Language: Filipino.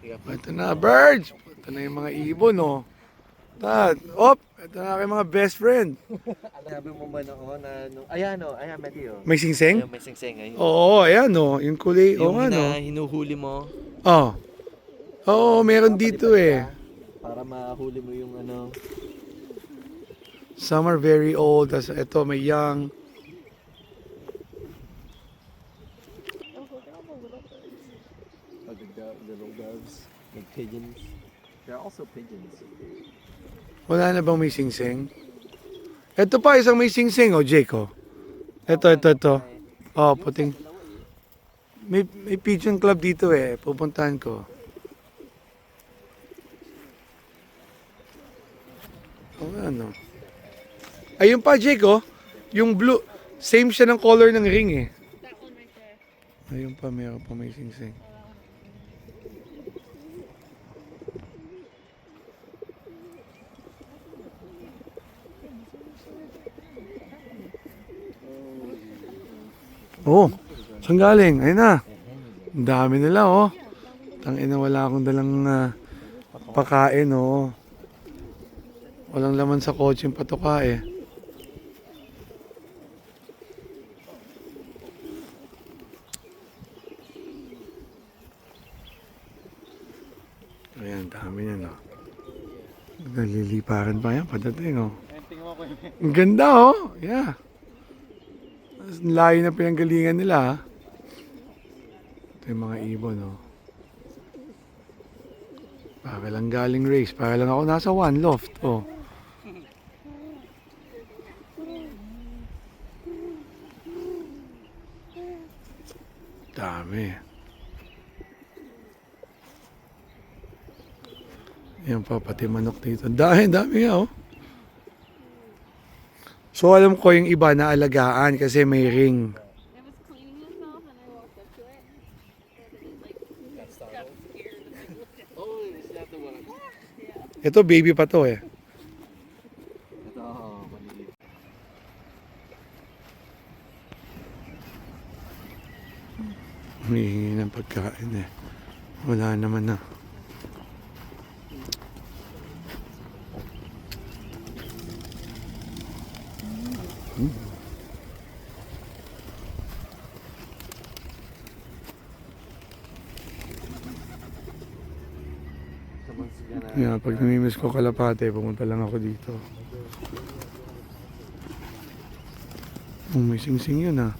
Ito na, birds! Ito na yung mga ibon, oh. Tad, ito na aking mga best friend. Sabi mo ba noon na ayan o, ayan Matthew. May singsing? Ayun, may singsing ayun. Oo, ayan, oh. Yung kulay, Yung ano. hinuhuli mo. Oh. Oo, meron dito eh. Para mahuli mo yung Some are very old. Tapos ito, may young. little doves, like pigeons. There are also pigeons. Wala na bang may singsing? Ito pa, isang may singsing, oh, Jake, oh. Ito. Oh, puting. May pigeon club dito eh. Pupuntahan ko. Oh, ano. Ayun pa, Jake, oh. Yung blue. Same siya ng color ng ring eh. Ayun pa, meron pa may singsing. Oh, saan galing? Ayun na. Ang dami nila, oh. Tangina, wala akong dalang pakain, oh. Walang laman sa kotse yung patuka, eh. Ayan, dami yan, oh. Naliliparan pa yan, padating, oh. Ang ganda, oh. Yeah. Layo na pinanggalingan nila, ha. Ito yung mga ibon, oh. Para lang galing race. Para lang ako nasa one loft, oh. Dami. Yan pa, pati manok dito. Dami nga, oh. So alam ko yung iba na alagaan kasi may ring. It was cleaning itself and I walked up to it. And it got scared. Oh, is that the one? Ito baby pa to eh. Ito, maliit. Humihingi ng pagkain eh. Wala naman na. Yeah, pag namimiss ko Kalapate, pumunta lang ako dito. Oh, may singsing yun ah.